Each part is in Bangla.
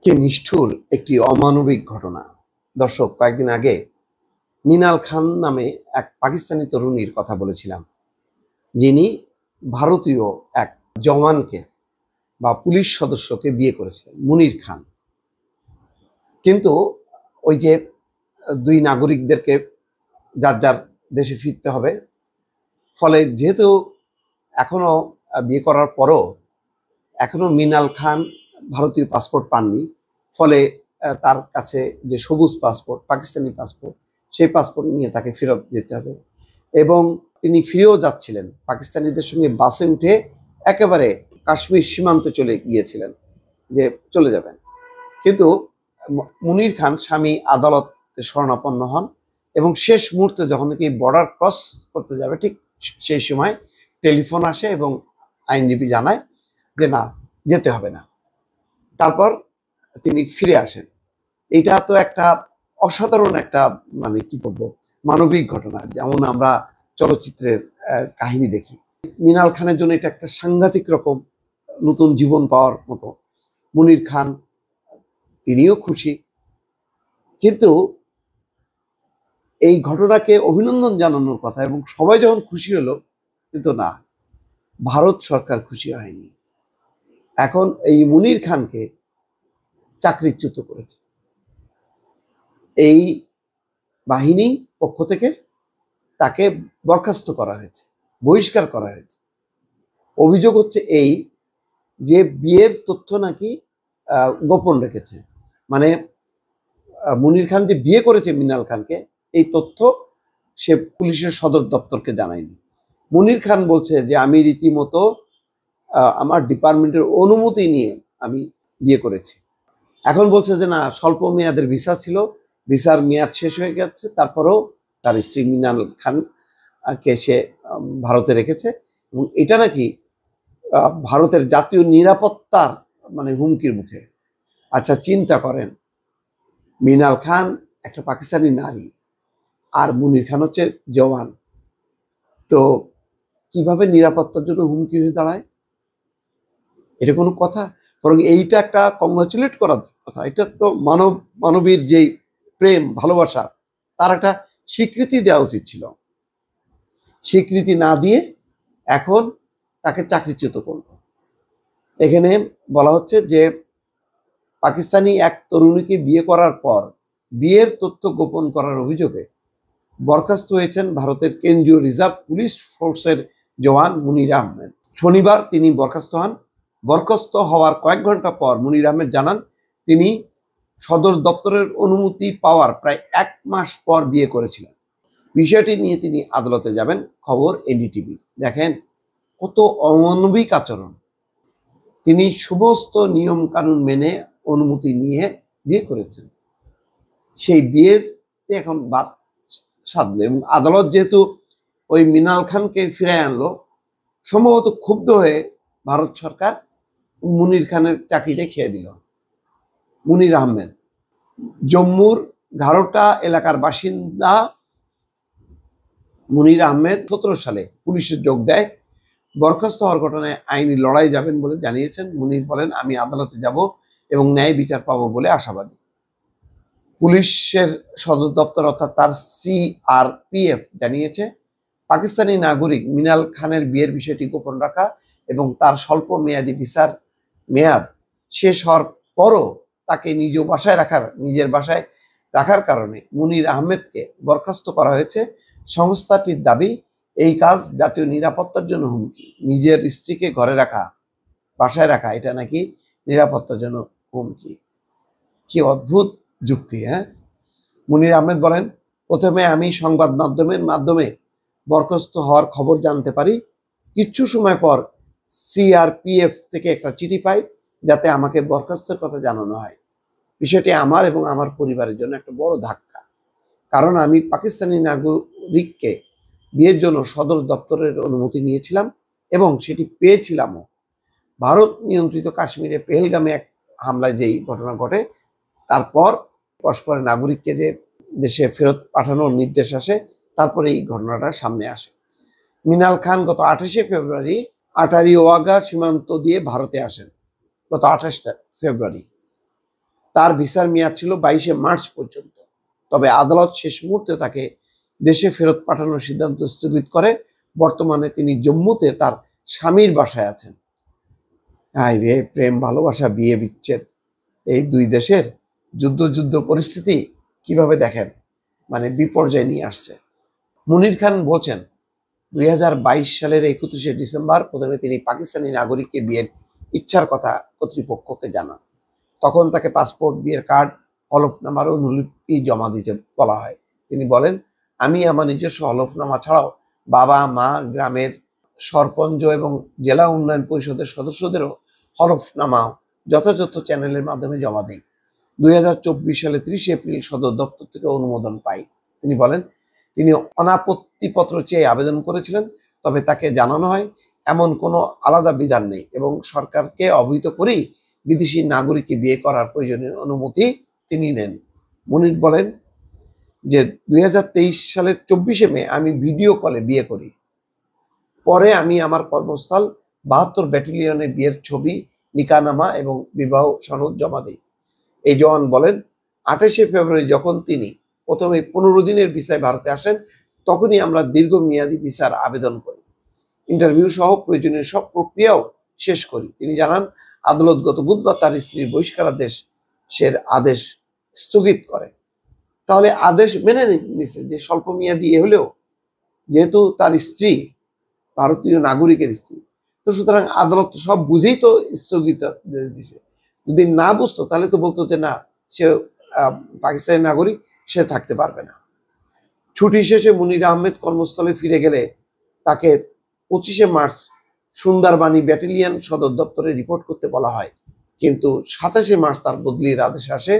কি নিষ্ঠুর একটি অমানবিক ঘটনা। দর্শক, কয়েকদিন আগে মিনাল খান নামে এক পাকিস্তানি তরুণীর কথা বলেছিলাম, যিনি ভারতীয় এক জওয়ানকে বা পুলিশ সদস্যকে বিয়ে করেছিলেন, মুনির খান। কিন্তু ওই যে দুই নাগরিকদেরকে যার যার দেশে ফিরতে হবে, ফলে যেহেতু এখনো বিয়ে করার পরও এখনো মিনাল খান ভারতীয় পাসপোর্ট পাননি, ফলে তার কাছে যে সবুজ পাসপোর্ট, পাকিস্তানি পাসপোর্ট, সেই পাসপোর্ট নিয়ে তাকে ফেরত যেতে হবে। এবং তিনি ফিরেও যাচ্ছিলেন, পাকিস্তানিদের সঙ্গে বাসে উঠে একেবারে কাশ্মীর সীমান্তে চলে গিয়েছিলেন যে চলে যাবেন। কিন্তু মুনির খান স্বামী আদালতে শরণাপন্ন হন এবং শেষ মুহূর্তে যখন নাকি বর্ডার ক্রস করতে যাবে, ঠিক সেই সময় টেলিফোন আসে এবং আইনজীবী জানায় যে না, যেতে হবে না। তারপর তিনি ফিরে আসেন। এটা তো একটা অসাধারণ একটা কি বলবো, মানবিক ঘটনা, যেমন আমরা চলচ্চিত্রের কাহিনী দেখি। মিনাল খানের জন্য এটা একটা সাংঘাতিক রকম নতুন জীবন পাওয়ার মতো। মুনির খান তিনিও খুশি, কিন্তু এই ঘটনাকে অভিনন্দন জানানোর কথা এবং সবাই যখন খুশি হলো, কিন্তু না, ভারত সরকার খুশি হয়নি। এখন এই মুনির খানকে চাকরিচ্যুত করেছে এই বাহিনী পক্ষ থেকে, তাকে বরখাস্ত করা হয়েছে, বহিষ্কার করা হয়েছে। অভিযোগ হচ্ছে এই যে বিয়ের তথ্য নাকি গোপন রেখেছে। মানে মুনির খান যে বিয়ে করেছে মিনাল খানকে, এই তথ্য সে পুলিশের সদর দপ্তরকে জানায়নি। মুনির খান বলছে যে আমি রীতিমতো আমার ডিপার্টমেন্টের অনুমতি নিয়ে আমি বিয়ে করেছি। এখন বলছে যে না, স্বল্প মেয়াদের ভিসা ছিল, ভিসার মেয়াদ শেষ হয়ে গেছে, তারপরেও তার স্ত্রী মিনাল খানকে সে ভারতে রেখেছে এবং এটা নাকি ভারতের জাতীয় নিরাপত্তার হুমকির মুখে। আচ্ছা, চিন্তা করেন, মিনাল খান একটা পাকিস্তানি নারী আর মুনির খান হচ্ছে জওয়ান, তো কিভাবে নিরাপত্তার জন্য হুমকি হয়ে দাঁড়ায়? এটা কোনো কথা? বরং এইটা একটা কংগ্রাচুলেট করার কথা। এটা তো মানবীর যেই প্রেম ভালোবাসা, তার একটা স্বীকৃতি দেওয়া উচিত ছিল। স্বীকৃতি না দিয়ে এখন তাকে চাকরিচ্যুত করল। এখানে বলা হচ্ছে যে পাকিস্তানি এক তরুণীকে বিয়ে করার পর বিয়ের তথ্য গোপন করার অভিযোগে বরখাস্ত হয়েছেন ভারতের কেন্দ্রীয় রিজার্ভ পুলিশ ফোর্সের জওয়ান মুনির আহমেদ। শনিবার তিনি বরখাস্ত হন। বরখাস্ত হওয়ার কয়েক ঘন্টা পর মুনির আহমেদ জানান তিনি সদর দপ্তরের অনুমতি পাওয়ার প্রায় 1 মাস পর বিয়ে করেছিলেন। বিষয়টি নিয়ে তিনি আদালতে যাবেন। খবর এনডিটিভি। দেখেন কত অমানবিক আচরণ। তিনি সমস্ত নিয়ম কানুন মেনে অনুমতি নিয়ে বিয়ে করেছেন, সেই বিয়ের এখন বাদ সাধলো এবং আদালত যেহেতু ওই মিনাল খানকে ফিরে আনলো, সম্ভবত ক্ষুব্ধ হয়ে ভারত সরকার মুনির খানের চাকরিটা খেয়ে দিল। মুনির আহমেদ জম্মুর ঘারোটা এলাকার বাসিন্দা। মুনির আহমেদ 17 সালে পুলিশে যোগ দেয়। বরখাস্ত হওয়ার ঘটনায় আইনি লড়াই যাবেন বলে জানিয়েছেন। মুনির বলেন, আমি আদালতে যাব এবং ন্যায় বিচার পাবো বলে আশাবাদী। পুলিশের সদর দপ্তর অর্থাৎ তার সিআরপিএফ জানিয়েছে পাকিস্তানি নাগরিক মিনাল খানের বিয়ের বিষয়টি গোপন রাখা এবং তার স্বল্প মেয়াদী ভিসার মেয়াদ শেষ হওয়ার পরও তাকে নিজের বাসায় রাখার কারণে মুনির আহমেদকে বরখাস্ত করা হয়েছে। সংস্থাটির দাবি এই কাজ জাতীয় নিরাপত্তার জন্য হুমকি। নিজের স্ত্রীকে ঘরে রাখা, বাসায় রাখা, এটা নাকি নিরাপত্তার জন্য হুমকি। কি অদ্ভুত যুক্তি, হ্যাঁ? মুনির আহমেদ বলেন, প্রথমে আমি সংবাদ মাধ্যমের মাধ্যমে বরখাস্ত হওয়ার খবর জানতে পারি। কিছু সময় পর সিআরপিএফ থেকে একটা চিঠি পাই যাতে আমাকে বরখাস্তের কথা জানানো হয়। বিষয়টি আমার এবং আমার পরিবারের জন্য একটা বড় ধাক্কা, কারণ আমি পাকিস্তানি নাগরিককে বিয়ের জন্য সদর দপ্তরের অনুমতি নিয়েছিলাম এবং সেটি পেয়েছিলামও। ভারত নিয়ন্ত্রিত কাশ্মীরে পেহেলগামে এক হামলায় যেই ঘটনা ঘটে, তারপর পরস্পরের নাগরিককে যে দেশে ফেরত পাঠানোর নির্দেশ আসে, তারপরে এই ঘটনাটা সামনে আসে। মিনাল খান গত 28শে ফেব্রুয়ারি আটারি ওয়াঘা সীমান্ত দিয়ে ভারতে আসেন। গত 28 ফেব্রুয়ারি তার ভিসার মেয়াদ ছিল 22শে মার্চ পর্যন্ত। তবে আদালত শেষ মুহূর্তে তাকে দেশে ফেরত পাঠানোর সিদ্ধান্ত স্থগিত করে। বর্তমানে তিনি জম্মুতে তার স্বামীর বাসায় আছেন। হায় রে, প্রেম ভালোবাসা বিয়ে বিচ্ছেদ, এই দুই দেশের যুদ্ধ পরিস্থিতি কিভাবে দেখেন, মানে বিপর্যয় নিয়ে আসছে। মুনির খান বলছেন 2022 সালের 31শে ডিসেম্বর প্রথমে তিনি পাকিস্তানি নাগরিককে বিয়ের ইচ্ছার কথা কর্তৃপক্ষকে জানান। তখন তাকে পাসপোর্ট, বিয়ের কার্ড, হলফনামার অনুলিপি জমা দিতে বলা হয়। তিনি বলেন, আমি আমার নিজস্ব হলফনামা ছাড়াও বাবা মা, গ্রামের সরপঞ্চ এবং জেলা উন্নয়ন পরিষদের সদস্যদেরও হলফনামা যথাযথ চ্যানেলের মাধ্যমে জমা দিই। 2024 সালে 30 এপ্রিল সদর দপ্তর থেকে অনুমোদন পাই। তিনি বলেন, তিনি অনাপত্তিপত্র চেয়ে আবেদন করেছিলেন, তবে তাকে জানানো হয় এমন কোনো আলাদা বিধান নেই এবং সরকারকে অবহিত করেই বিদেশি নাগরিককে বিয়ে করার প্রয়োজনীয় অনুমতি তিনি নেন। মুনির বলেন যে 2023 সালের 24শে মে আমি ভিডিও কলে বিয়ে করি। পরে আমি আমার কর্মস্থল 72 ব্যাটালিয়নে বিয়ের ছবি, নিকানামা এবং বিবাহ সনদ জমা দিই। এই জওয়ান বলেন, 28শে ফেব্রুয়ারি যখন তিনি প্রথমে 15 দিনের ভিসায় ভারতে আসেন, তখনই আমরা দীর্ঘমেয়াদী ভিসার আবেদন করি, ইন্টারভিউ সহ প্রয়োজনীয় সব প্রক্রিয়াও শেষ করি। তিনি জানান, আদালত গত বুধবার তার স্ত্রীর বহিষ্কারাদেশের আদেশ স্থগিত করে। তাহলে আদেশ মেনে নিছে যে স্বল্প মেয়াদী হলেও, যেহেতু তার স্ত্রী ভারতীয় নাগরিকের স্ত্রী, তো সুতরাং আদালত সব বুঝেই তো স্থগিত দিছে। যদি না বুঝতো তাহলে তো বলতো যে না, সে পাকিস্তানি নাগরিক, সে থাকতে পারবে না। ছুটি শেষে মুনির আহমেদ কর্মস্থলে ফিরে গেলে তাকে 25শে মার্চ সুন্দরবানি ব্যাটালিয়ন সদর দপ্তরে রিপোর্ট করতে বলা হয়, কিন্তু 27শে মার্চ তার বদলির আদেশ আসে।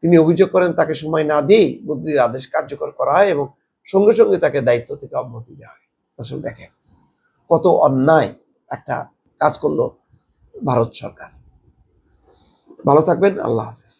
তিনি অভিযোগ করেন তাকে সময় না দিয়েই বদলির আদেশ কার্যকর করা হয় এবং সঙ্গে সঙ্গে তাকে দায়িত্ব থেকে অব্যাহতি দেওয়া হয়। আসলে দেখেন কত অন্যায় একটা কাজ করলো ভারত সরকার। ভালো থাকবেন, আল্লাহ হাফেজ।